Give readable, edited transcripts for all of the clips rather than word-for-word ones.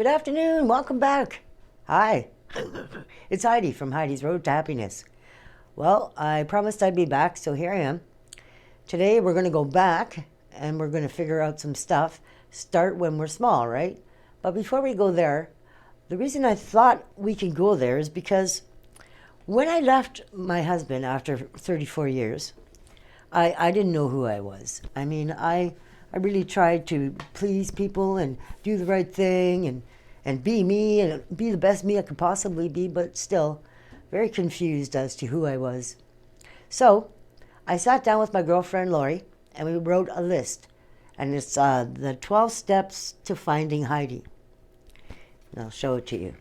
Good afternoon. Welcome back. Hi. It's Heidi from Heidi's Road to Happiness. Well, I promised I'd be back, so here I am. Today we're going to go back and we're going to figure out some stuff. Start when we're small, right? But before we go there, the reason I thought we could go there is because when I left my husband after 34 years, I didn't know who I was. I really tried to please people and do the right thing and be me and be the best me I could possibly be, but still very confused as to who I was. So I sat down with my girlfriend Lori and we wrote a list. And it's the 12 steps to finding Heidi. And I'll show it to you.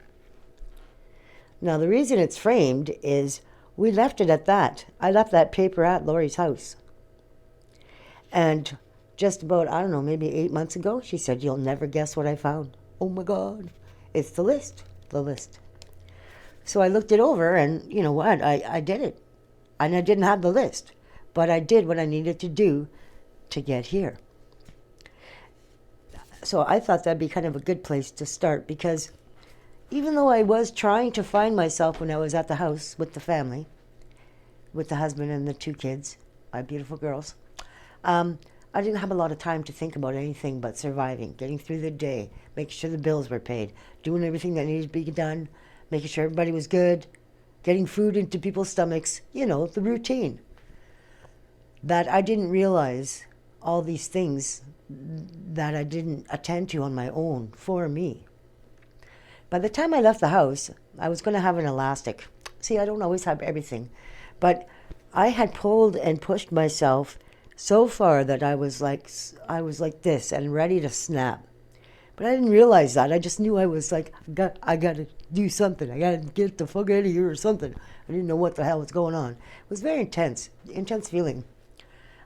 Now the reason it's framed is we left it at that. I left that paper at Lori's house. And just about, I don't know, maybe 8 months ago, she said, "You'll never guess what I found." Oh my God. It's the list. The list. So I looked it over and you know what? I did it. And I didn't have the list. But I did what I needed to do to get here. So I thought that'd be kind of a good place to start because even though I was trying to find myself when I was at the house with the family, with the husband and the 2 kids, my beautiful girls, I didn't have a lot of time to think about anything but surviving, getting through the day, making sure the bills were paid, doing everything that needed to be done, making sure everybody was good, getting food into people's stomachs, you know, the routine. That I didn't realize all these things that I didn't attend to on my own for me. By the time I left the house, I was going to have an elastic. See, I don't always have everything, but I had pulled and pushed myself so far that I was like this and ready to snap. But I didn't realize that. I just knew I was like, I got to do something. I got to get the fuck out of here or something. I didn't know what the hell was going on. It was very intense feeling.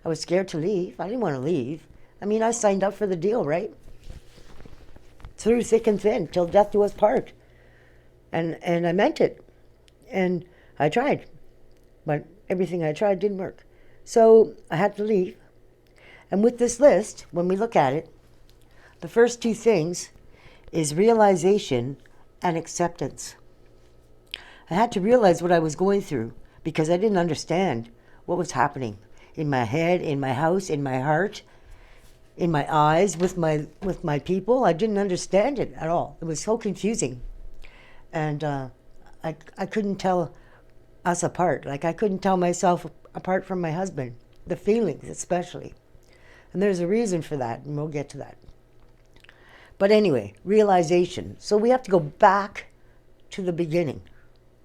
I was scared to leave. I didn't want to leave. I mean, I signed up for the deal, right? Through thick and thin, till death do us part. And I meant it. And I tried. But everything I tried didn't work. So I had to leave. And with this list, when we look at it, the first 2 things is realization and acceptance. I had to realize what I was going through because I didn't understand what was happening in my head, in my house, in my heart, in my eyes, with my people. I didn't understand it at all. It was so confusing. And I couldn't tell us apart. Like I couldn't tell myself apart from my husband, the feelings especially. And there's a reason for that, and we'll get to that. But anyway, realization. So we have to go back to the beginning,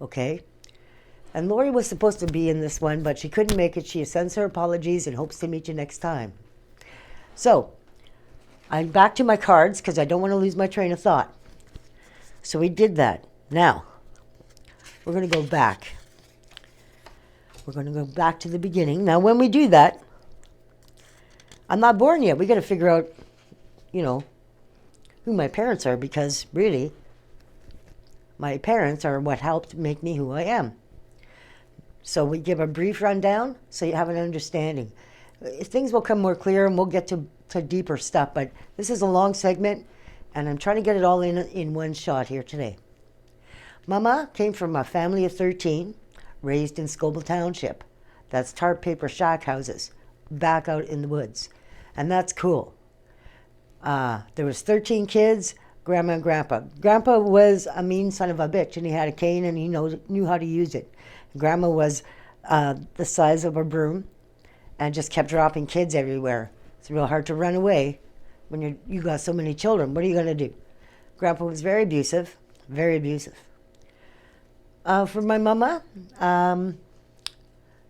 okay? And Lori was supposed to be in this one, but she couldn't make it. She sends her apologies and hopes to meet you next time. So I'm back to my cards because I don't want to lose my train of thought. So we did that. Now, we're going to go back. We're going to go back to the beginning. Now, when we do that, I'm not born yet. We got to figure out, you know, who my parents are because really, my parents are what helped make me who I am. So we give a brief rundown so you have an understanding. Things will come more clear and we'll get to deeper stuff, but this is a long segment and I'm trying to get it all in one shot here today. Mama came from a family of 13, raised in Scobell Township. That's tarp paper shack houses back out in the woods. And that's cool. There was 13 kids, Grandma and Grandpa. Grandpa was a mean son of a bitch and he had a cane and he knew how to use it. Grandma was the size of a broom and just kept dropping kids everywhere. It's real hard to run away when you got so many children. What are you going to do? Grandpa was very abusive, very abusive. For my mama,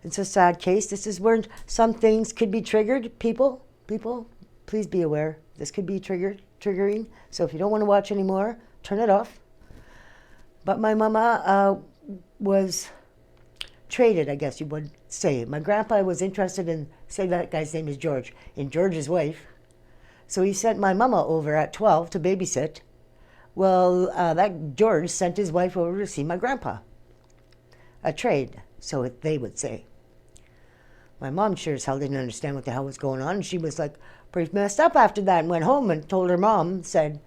it's a sad case. This is where some things could be triggered. People, please be aware. This could be triggering. So if you don't want to watch anymore, turn it off. But my mama was traded, I guess you would say. My grandpa was interested in, say that guy's name is George, in George's wife. So he sent my mama over at 12 to babysit. Well, that George sent his wife over to see my grandpa. A trade, so they would say. My mom sure as hell didn't understand what the hell was going on. And she was like pretty messed up after that and went home and told her mom, said,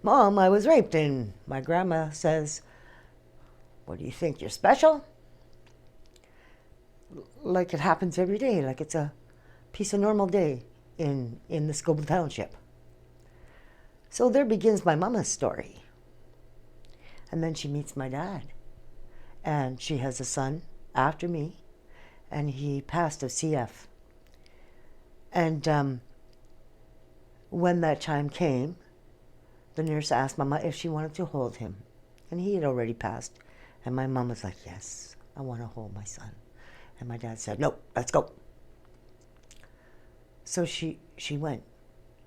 Mom, I was raped. And my grandma says, what do you think, you're special? Like it happens every day, like it's a piece of normal day in the Scobel Township. So there begins my mama's story. And then she meets my dad. And she has a son after me, and he passed of CF. And when that time came, the nurse asked Mama if she wanted to hold him. And he had already passed. And my mom was like, yes, I want to hold my son. And my dad said, no, let's go. So she went.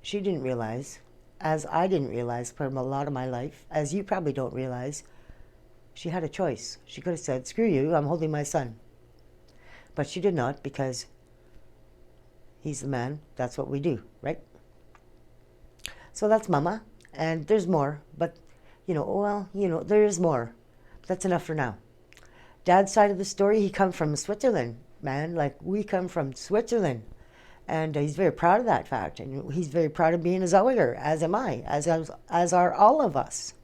She didn't realize, as I didn't realize from a lot of my life, as you probably don't realize, she had a choice. She could have said, screw you, I'm holding my son. But she did not, because he's the man. That's what we do, right? So that's Mama. And there's more, but, there is more. That's enough for now. Dad's side of the story, he come from Switzerland, man. Like, we come from Switzerland. And he's very proud of that fact. And he's very proud of being a Zoiger, as am I, as are all of us.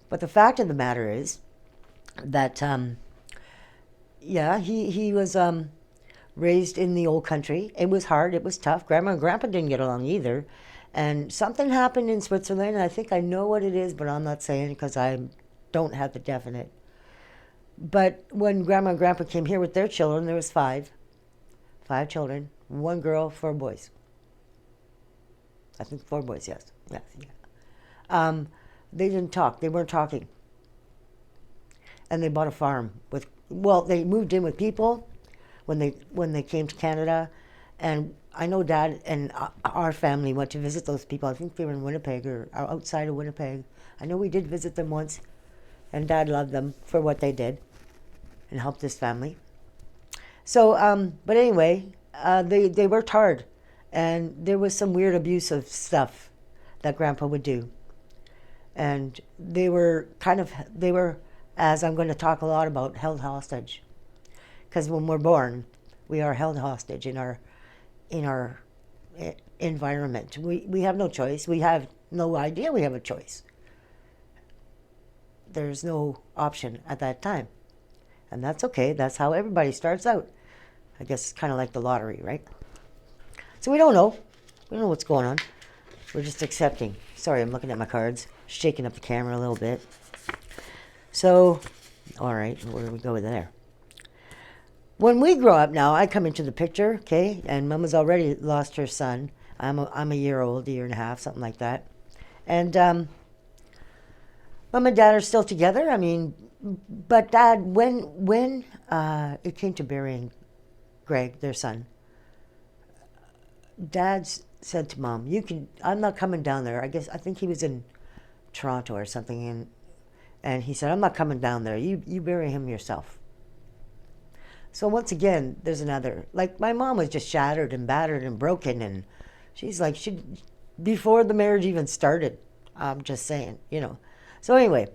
But the fact of the matter is that, he was raised in the old country. It was hard. It was tough. Grandma and Grandpa didn't get along either. And something happened in Switzerland, and I think I know what it is, but I'm not saying it because I don't have the definite. But when Grandma and Grandpa came here with their children, there was five children, 1 girl, 4 boys. I think 4 boys, yes. They didn't talk. They weren't talking. And they bought a farm they moved in with people when they came to Canada. And I know Dad and our family went to visit those people. I think they were in Winnipeg or outside of Winnipeg. I know we did visit them once. And Dad loved them for what they did and helped his family. So, but anyway, they worked hard. And there was some weird abusive stuff that Grandpa would do. And they were, as I'm going to talk a lot about, held hostage. Because when we're born, we are held hostage in our environment. We have no choice. We have no idea we have a choice. There's no option at that time. And that's okay. That's how everybody starts out. I guess it's kind of like the lottery, right? So we don't know. We don't know what's going on. We're just accepting. Sorry, I'm looking at my cards, shaking up the camera a little bit. So, all right, where do we go with there? When we grow up now, I come into the picture, okay, and Mama's already lost her son. I'm a year old, a year and a half, something like that. And Mom and Dad are still together. I mean, but Dad, when it came to burying Greg, their son, Dad said to Mom, I'm not coming down there. I think he was in Toronto or something, and he said, I'm not coming down there. You bury him yourself. So once again, there's another, like my mom was just shattered and battered and broken, and she's like, before the marriage even started, I'm just saying, So anyway,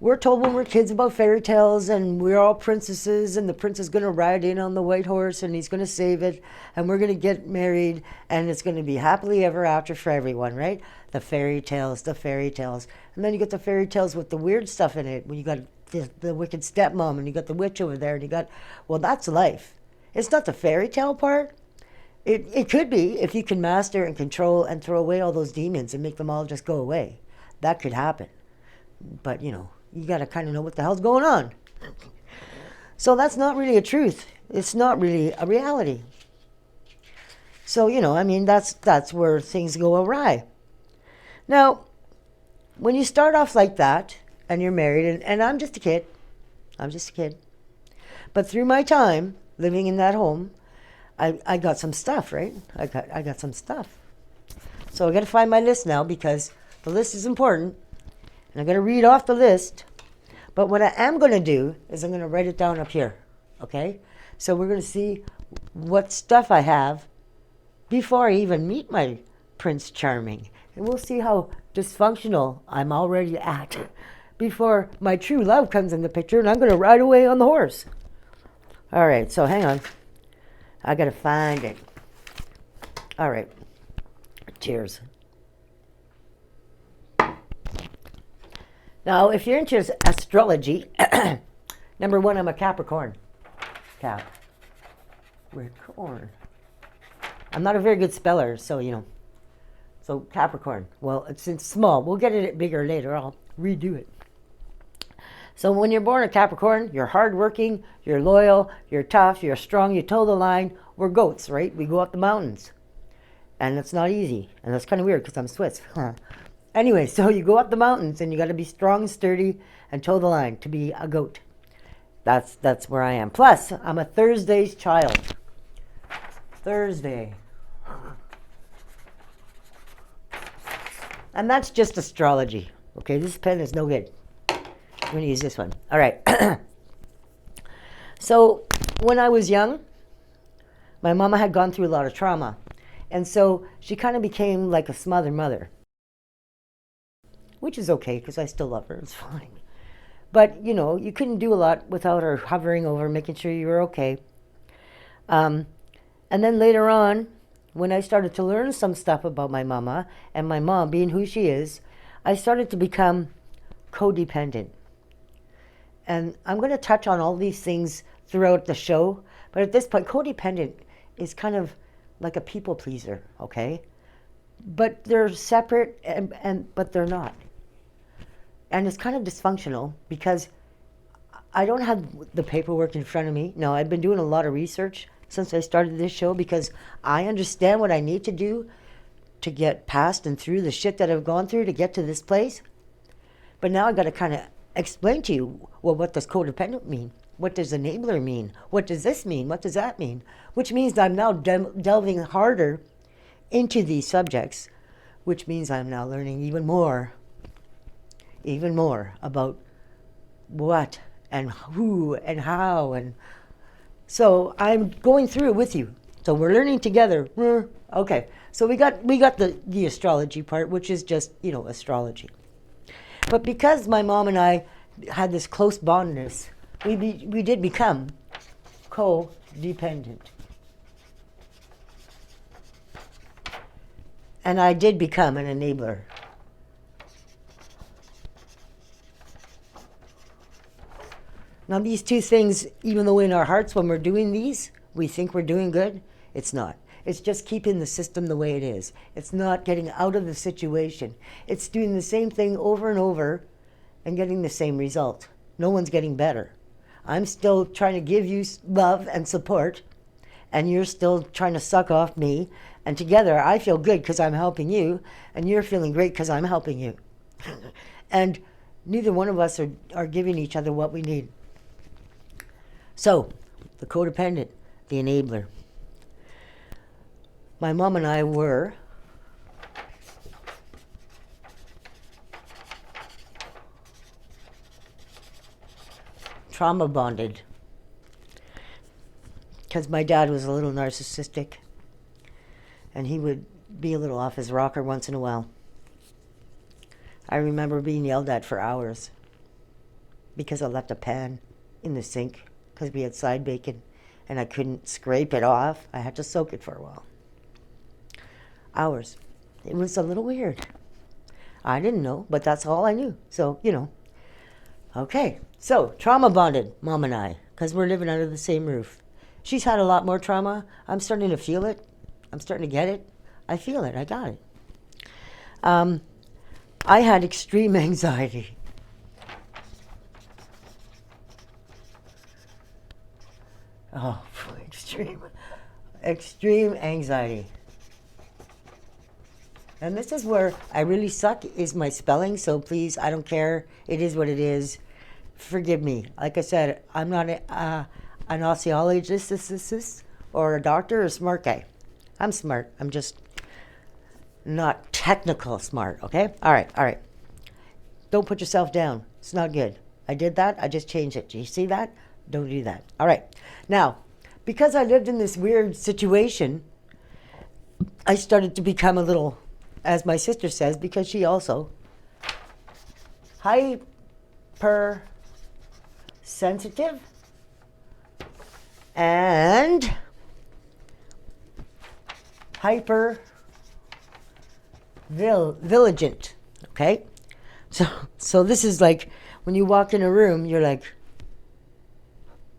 we're told when we're kids about fairy tales, and we're all princesses, and the prince is going to ride in on the white horse, and he's going to save it, and we're going to get married, and it's going to be happily ever after for everyone, right? The fairy tales. And then you get the fairy tales with the weird stuff in it, when you got the wicked stepmom, and you got the witch over there, and that's life. It's not the fairy tale part. It could be, if you can master and control and throw away all those demons and make them all just go away. That could happen. But, you got to kind of know what the hell's going on. So that's not really a truth. It's not really a reality. So, that's where things go awry. Now, when you start off like that, and you're married, and I'm just a kid. But through my time living in that home, I got some stuff, right? I got some stuff. So I got to find my list now, because the list is important. And I'm going to read off the list. But what I am going to do is I'm going to write it down up here, okay? So we're going to see what stuff I have before I even meet my Prince Charming. And we'll see how dysfunctional I'm already at before my true love comes in the picture, and I'm going to ride away on the horse. All right, so hang on. I got to find it. All right. Cheers. Now, if you're into astrology, number one, I'm a Capricorn. Capricorn. I'm not a very good speller, so you know. So Capricorn. Well, it's in small. We'll get it bigger later. I'll redo it. So when you're born a Capricorn, you're hardworking, you're loyal, you're tough, you're strong, you toe the line. We're goats, right? We go up the mountains. And it's not easy. And that's kind of weird because I'm Swiss. Anyway, so you go up the mountains and you got to be strong and sturdy and toe the line to be a goat. That's where I am. Plus, I'm a Thursday's child. Thursday. And that's just astrology. Okay, this pen is no good. I'm going to use this one. All right. So when I was young, my mama had gone through a lot of trauma. And so she kind of became like a smother mother. Which is okay because I still love her. It's fine. But, you know, you couldn't do a lot without her hovering over, making sure you were okay. And then later on, when I started to learn some stuff about my mama and my mom being who she is, I started to become codependent. And I'm going to touch on all these things throughout the show. But at this point, codependent is kind of like a people pleaser, okay? But they're separate, but they're not. And it's kind of dysfunctional because I don't have the paperwork in front of me. No, I've been doing a lot of research since I started this show because I understand what I need to do to get past and through the shit that I've gone through to get to this place. But now I've got to kind of explain to you, well, what does codependent mean? What does enabler mean? What does this mean? What does that mean? Which means I'm now delving harder into these subjects, which means I'm now learning even more about what and who and how. And so I'm going through it with you. So we're learning together. Okay. So we got the astrology part, which is just, you know, astrology. But because my mom and I had this close bondness, we did become codependent. And I did become an enabler. Now these two things, even though in our hearts when we're doing these, we think we're doing good, it's not. It's just keeping the system the way it is. It's not getting out of the situation. It's doing the same thing over and over and getting the same result. No one's getting better. I'm still trying to give you love and support, and you're still trying to suck off me. And together, I feel good because I'm helping you, and you're feeling great because I'm helping you. And neither one of us are giving each other what we need. So, the codependent, the enabler. My mom and I were trauma bonded because my dad was a little narcissistic and he would be a little off his rocker once in a while. I remember being yelled at for hours because I left a pan in the sink because we had side bacon and I couldn't scrape it off. I had to soak it for a while. Hours. It was a little weird. I didn't know, but that's all I knew. So, you know. Okay, so trauma bonded, Mom and I, because we're living under the same roof. She's had a lot more trauma. I'm starting to feel it. I'm starting to get it. I feel it. I got it. I had extreme anxiety. Oh, extreme anxiety. And this is where I really suck is my spelling, so please, I don't care. It is what it is. Forgive me. Like I said, I'm not an osteologist or a doctor or a smart guy. I'm smart. I'm just not technical smart, okay? All right. Don't put yourself down. It's not good. I did that. I just changed it. Do you see that? Don't do that. All right. Now, because I lived in this weird situation, I started to become a little, as my sister says, because she also hypersensitive and hyper vigilant, okay? So this is like when you walk in a room, you're like,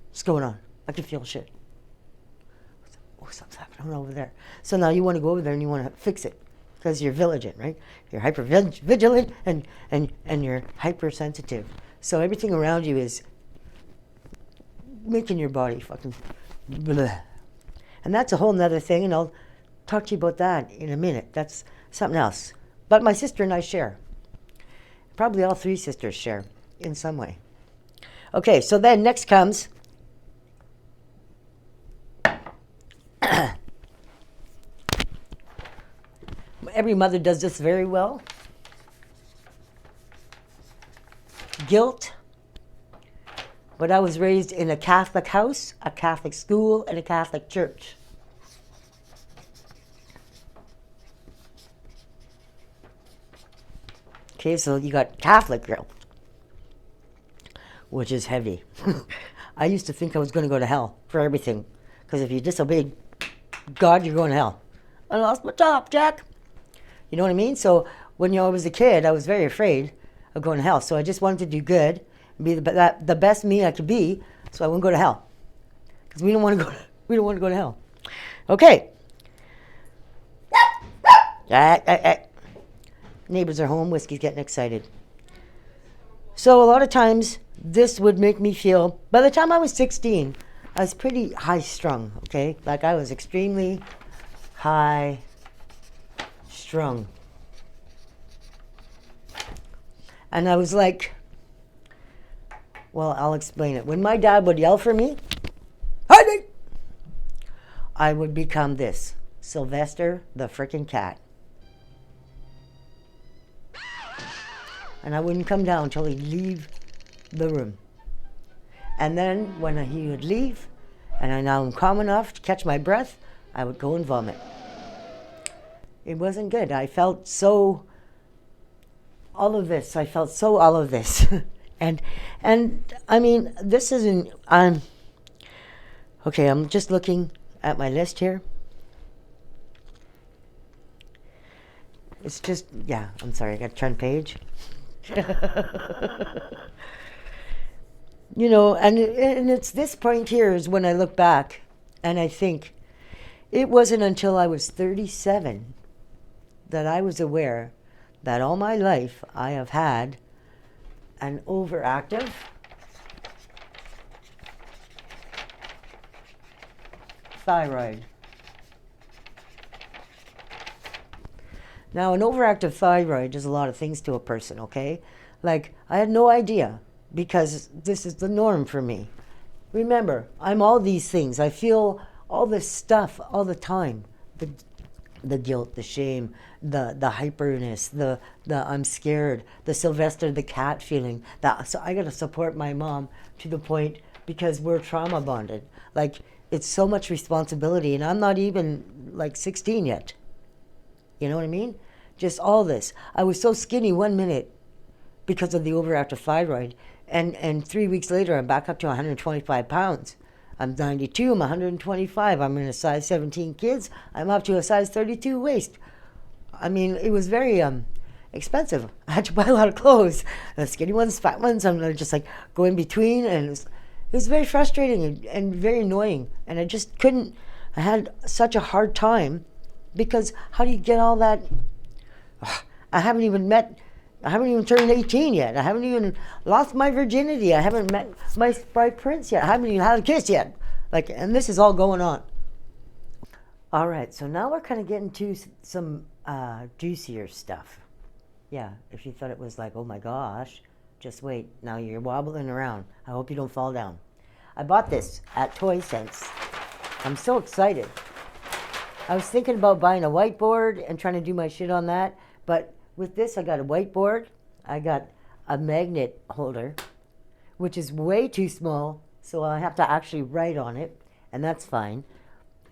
what's going on? I can feel shit. Oh, something's happening over there. So now you want to go over there and you want to fix it because you're vigilant, right? You're hyper vigilant and you're hypersensitive. So everything around you is making your body fucking bleh. And that's a whole nother thing, and I'll talk to you about that in a minute. That's something else. But my sister and I share. Probably all three sisters share in some way. Okay, so then next comes every mother does this very well. Guilt. But I was raised in a Catholic house, a Catholic school, and a Catholic church. Okay, so you got Catholic guilt, which is heavy. I used to think I was going to go to hell for everything. Because if you disobeyed God, you're going to hell. I lost my job, Jack. You know what I mean? So when I was a kid, I was very afraid of going to hell. So I just wanted to do good, and be the best me I could be, so I wouldn't go to hell. Because we don't want to go to hell. Okay. Neighbors are home. Whiskey's getting excited. So a lot of times, this would make me feel. By the time I was 16, I was pretty high strung. Okay, like I was extremely high strung. And I was like, well, I'll explain it. When my dad would yell for me, Heidi, I would become this, Sylvester the frickin' cat. And I wouldn't come down until he'd leave the room. And then when he would leave, and I now am calm enough to catch my breath, I would go and vomit. It wasn't good. I felt so all of this. and I mean, this isn't, okay, I'm just looking at my list here. It's just, yeah, I'm sorry, I got to turn page. You know, and it's this point here is when I look back and I think it wasn't until I was 37 that I was aware that all my life I have had an overactive thyroid. Now, an overactive thyroid does a lot of things to a person, okay? Like, I had no idea because this is the norm for me. Remember, I'm all these things. I feel all this stuff all the time. The guilt, the shame, the hyperness, the I'm scared, the Sylvester the cat feeling. So I got to support my mom to the point because we're trauma bonded. Like, it's so much responsibility, and I'm not even like 16 yet. You know what I mean? Just all this. I was so skinny 1 minute because of the overactive thyroid, and 3 weeks later I'm back up to 125 pounds. I'm 92, I'm 125, I'm in a size 17 kids, I'm up to a size 32 waist. I mean, it was very expensive. I had to buy a lot of clothes. Skinny ones, fat ones, I'm just like go in between, and it was very frustrating and very annoying. And I just couldn't, I had such a hard time because how do you get all that? I haven't even turned 18 yet. I haven't even lost my virginity. I haven't met my prince yet. I haven't even had a kiss yet. Like, and this is all going on. All right, so now we're kind of getting to some juicier stuff. Yeah, if you thought it was like, oh my gosh, just wait. Now you're wobbling around. I hope you don't fall down. I bought this at Toy Sense. I'm so excited. I was thinking about buying a whiteboard and trying to do my shit on that, but with this, I got a whiteboard, I got a magnet holder, which is way too small, so I have to actually write on it, and that's fine.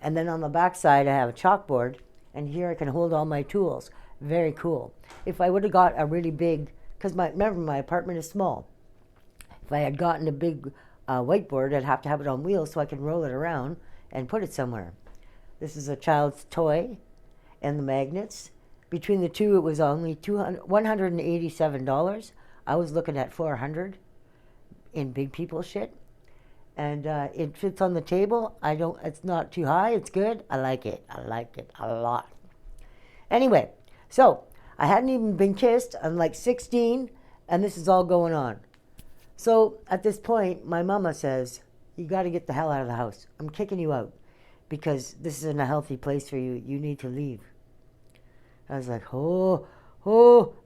And then on the back side, I have a chalkboard, and here I can hold all my tools. Very cool. If I would have got a really big, because remember, my apartment is small. If I had gotten a big whiteboard, I'd have to have it on wheels so I can roll it around and put it somewhere. This is a child's toy, and the magnets. Between the two, it was only $187. I was looking at 400 in big people shit. And it fits on the table. It's not too high. It's good. I like it. I like it a lot. Anyway, so I hadn't even been kissed. I'm like 16, and this is all going on. So at this point, my mama says, you got to get the hell out of the house. I'm kicking you out because this isn't a healthy place for you. You need to leave. I was like, oh,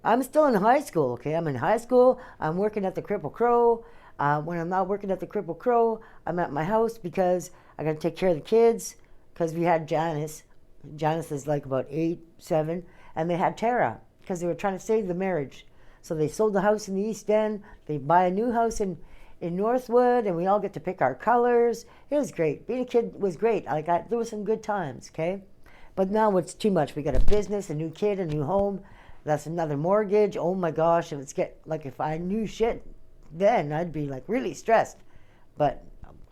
I'm still in high school, okay? I'm in high school. I'm working at the Cripple Crow. When I'm not working at the Cripple Crow, I'm at my house because I got to take care of the kids because we had Janice. Janice is like about 8, 7, and they had Tara because they were trying to save the marriage. So they sold the house in the East End. They buy a new house in Northwood, and we all get to pick our colors. It was great. Being a kid was great. There were some good times, okay? But now it's too much. We got a business, a new kid, a new home. That's another mortgage. Oh my gosh, if I knew shit, then I'd be like really stressed. But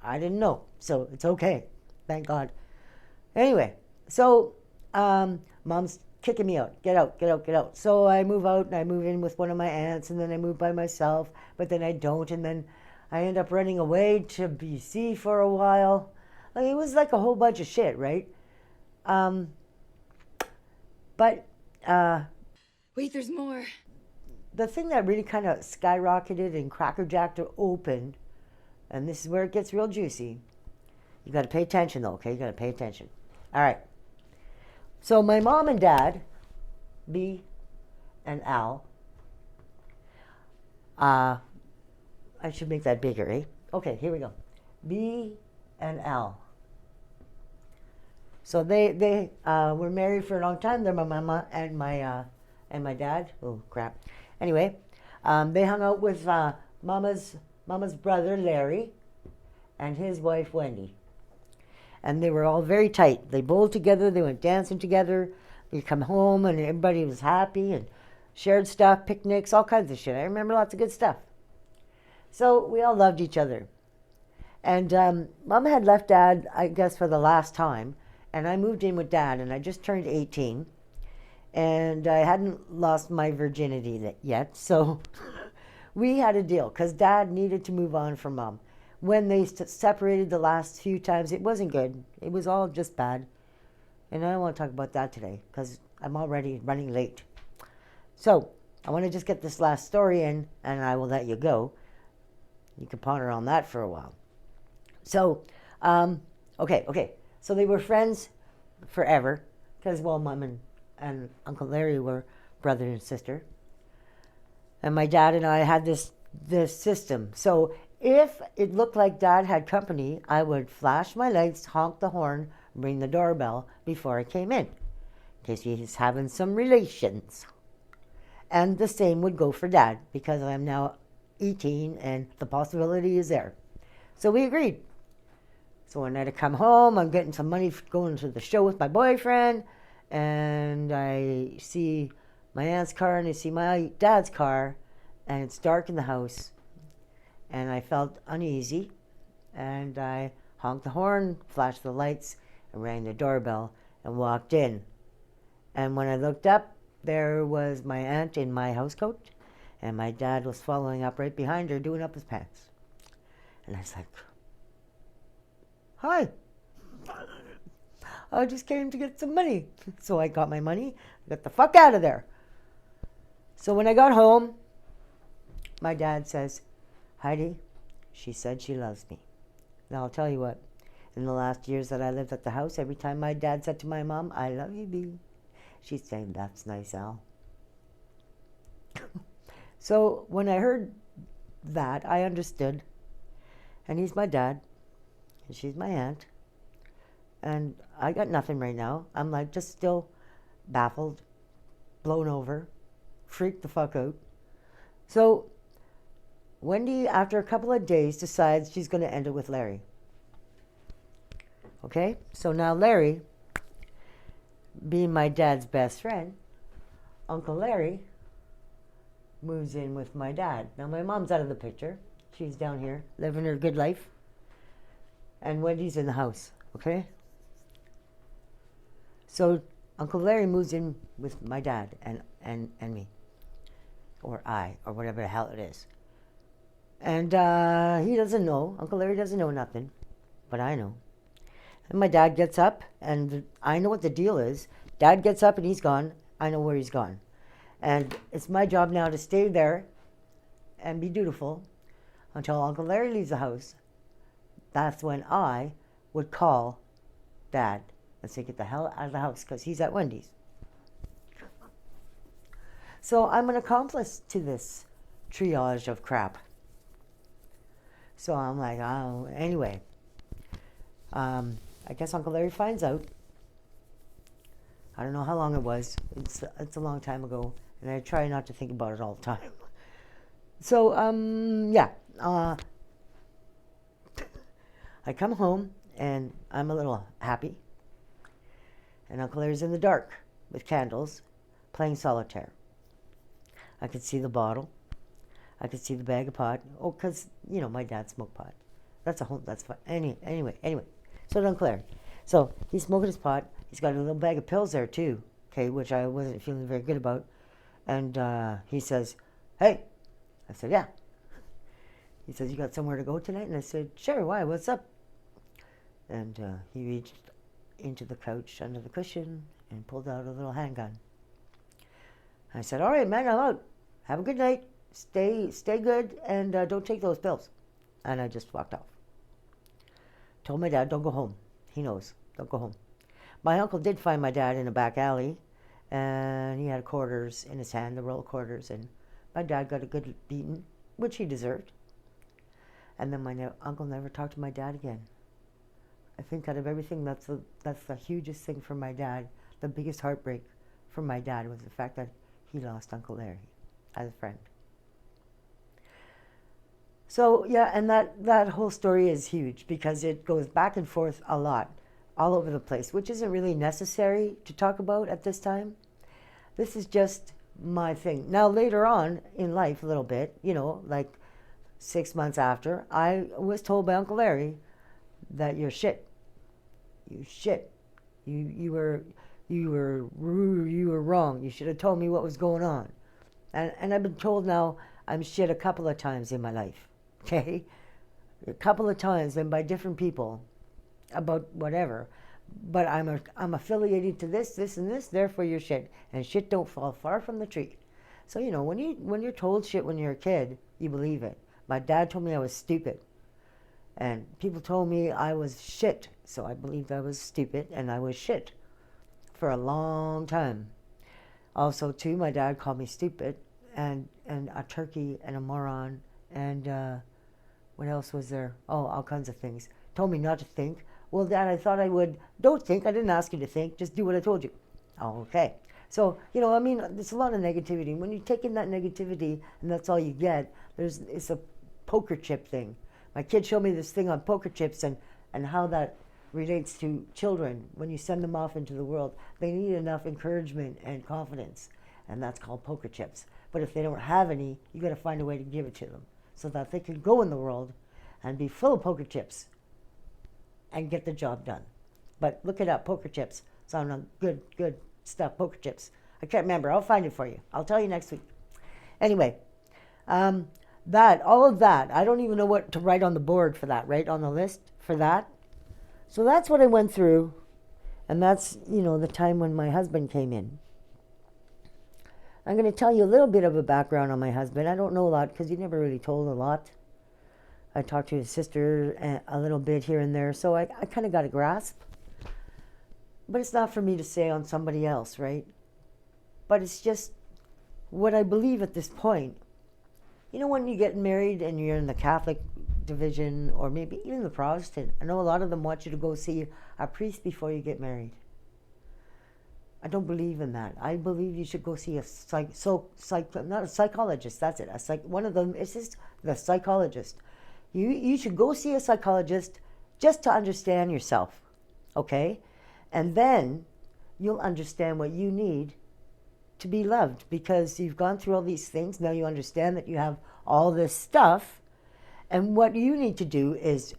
I didn't know, so it's okay. Thank God. Anyway, so mom's kicking me out. Get out, get out, get out. So I move out and I move in with one of my aunts, and then I move by myself, but then I don't, and then I end up running away to BC for a while. Like, it was like a whole bunch of shit, right? But wait, there's more. The thing that really kind of skyrocketed and crackerjacked open, and this is where it gets real juicy. You got to pay attention, though, okay? You got to pay attention. All right. So my mom and dad, B and Al, I should make that bigger, eh? Okay, here we go. B and Al. So they were married for a long time. They're my mama and my dad. Oh crap. Anyway, they hung out with mama's brother Larry and his wife Wendy, and they were all very tight. They bowled together. They went dancing together. They come home and everybody was happy and shared stuff, picnics, all kinds of shit. I remember lots of good stuff. So we all loved each other. And Mom had left Dad, I guess, for the last time. And I moved in with Dad, and I just turned 18. And I hadn't lost my virginity yet. So we had a deal, because Dad needed to move on from Mom. When they separated the last few times, it wasn't good. It was all just bad. And I don't want to talk about that today, because I'm already running late. So I want to just get this last story in, and I will let you go. You can ponder on that for a while. So, okay. So they were friends forever, because, well, Mom and Uncle Larry were brother and sister. And my dad and I had this system. So if it looked like Dad had company, I would flash my lights, honk the horn, ring the doorbell before I came in case he's having some relations. And the same would go for Dad, because I'm now 18 and the possibility is there. So we agreed. So one night I come home, I'm getting some money going to the show with my boyfriend, and I see my aunt's car and I see my dad's car, and it's dark in the house, and I felt uneasy, and I honked the horn, flashed the lights, and rang the doorbell and walked in. And when I looked up, there was my aunt in my housecoat, and my dad was following up right behind her, doing up his pants. And I was like, hi. I just came to get some money. So I got my money, got the fuck out of there. So when I got home, my dad says, Heidi, she said she loves me. Now I'll tell you what, in the last years that I lived at the house, every time my dad said to my mom, I love you, B, she'd say, that's nice, Al. So when I heard that, I understood. And he's my dad, and she's my aunt. And I got nothing right now. I'm like just still baffled, blown over, freaked the fuck out. So Wendy, after a couple of days, decides she's going to end it with Larry. Okay? So now Larry, being my dad's best friend, Uncle Larry, moves in with my dad. Now my mom's out of the picture. She's down here, living her good life. And Wendy's in the house, okay? So Uncle Larry moves in with my dad and me, or I, or whatever the hell it is. And he doesn't know. Uncle Larry doesn't know nothing, but I know. And my dad gets up, and I know what the deal is. Dad gets up and he's gone. I know where he's gone. And it's my job now to stay there and be dutiful until Uncle Larry leaves the house. That's when I would call Dad and say, get the hell out of the house, because he's at Wendy's. So I'm an accomplice to this triage of crap. So I'm like, oh, anyway. I guess Uncle Larry finds out. I don't know how long it was. It's a long time ago, and I try not to think about it all the time. So, yeah. I come home, and I'm a little happy. And Uncle Larry's in the dark with candles, playing solitaire. I could see the bottle. I could see the bag of pot. Oh, because, my dad smoked pot. That's fine. Anyway. So did Uncle Larry. So he's smoking his pot. He's got a little bag of pills there, too, okay, which I wasn't feeling very good about. And he says, hey. I said, yeah. He says, you got somewhere to go tonight? And I said, sure, why? What's up? And he reached into the couch under the cushion and pulled out a little handgun. I said, all right, man, I'm out. Have a good night. Stay good, and don't take those pills. And I just walked off. Told my dad, don't go home. He knows. Don't go home. My uncle did find my dad in a back alley, and he had quarters in his hand, the roll of quarters, and my dad got a good beating, which he deserved. And then my uncle never talked to my dad again. I think out of everything, that's the hugest thing for my dad. The biggest heartbreak for my dad was the fact that he lost Uncle Larry as a friend. So, yeah, and that whole story is huge because it goes back and forth a lot, all over the place, which isn't really necessary to talk about at this time. This is just my thing. Now, later on in life, a little bit, like 6 months after, I was told by Uncle Larry that you're shit. You shit. You were wrong. You should have told me what was going on. And I've been told now I'm shit a couple of times in my life. Okay? A couple of times, and by different people about whatever. But I'm affiliated to this, and this, therefore you're shit. And shit don't fall far from the tree. So, when you're told shit when you're a kid, you believe it. My dad told me I was stupid. And people told me I was shit. So I believed I was stupid, and I was shit for a long time. Also, too, my dad called me stupid, and a turkey, and a moron, and what else was there? Oh, all kinds of things. Told me not to think. Well, Dad, I thought I would. Don't think. I didn't ask you to think. Just do what I told you. Oh, okay. So, there's a lot of negativity. When you take in that negativity and that's all you get, it's a poker chip thing. My kid showed me this thing on poker chips and how that relates to children. When you send them off into the world, they need enough encouragement and confidence, and that's called poker chips. But if they don't have any, you got to find a way to give it to them so that they can go in the world and be full of poker chips and get the job done. But look it up, poker chips. Sound on good stuff, poker chips. I can't remember. I'll find it for you. I'll tell you next week. Anyway, all of that, I don't even know what to write on the board for that, right? On the list for that. So that's what I went through, and that's, the time when my husband came in. I'm going to tell you a little bit of a background on my husband. I don't know a lot because he never really told a lot. I talked to his sister a little bit here and there, so I kind of got a grasp. But it's not for me to say on somebody else, right? But it's just what I believe at this point. When you get married and you're in the Catholic division or maybe even the Protestant, I know a lot of them want you to go see a priest before you get married. I don't believe in that. I believe you should go see not a psychologist, that's it. One of them is just the psychologist. You should go see a psychologist just to understand yourself, okay? And then you'll understand what you need to be loved because you've gone through all these things. Now you understand that you have all this stuff, and what you need to do is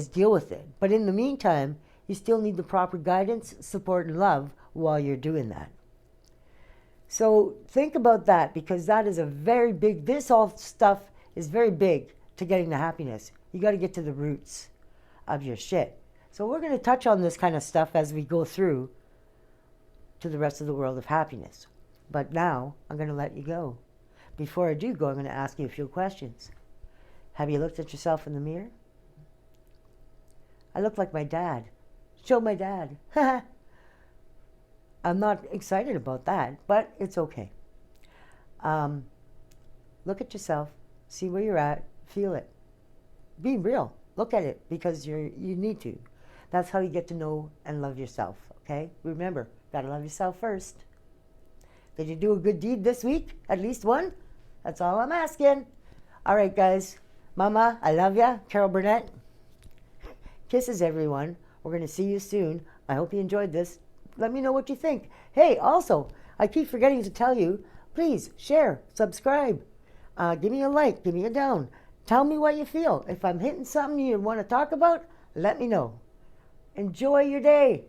deal with it. But in the meantime, you still need the proper guidance, support, and love while you're doing that. So think about that, because that is a very big, this all stuff is very big to getting to happiness. You got to get to the roots of your shit. So we're going to touch on this kind of stuff as we go through to the rest of the world of happiness. But now I'm going to let you go. Before I do go, I'm going to ask you a few questions. Have you looked at yourself in the mirror? I look like my dad. Show my dad. I'm not excited about that, but it's okay. Look at yourself. See where you're at. Feel it. Be real. Look at it, because you need to. That's how you get to know and love yourself, okay? Remember, gotta love yourself first. Did you do a good deed this week? At least one? That's all I'm asking. All right, guys. Mama, I love ya. Carol Burnett. Kisses, everyone. We're going to see you soon. I hope you enjoyed this. Let me know what you think. Hey, also, I keep forgetting to tell you, please share, subscribe. Give me a like, give me a down. Tell me what you feel. If I'm hitting something you want to talk about, let me know. Enjoy your day.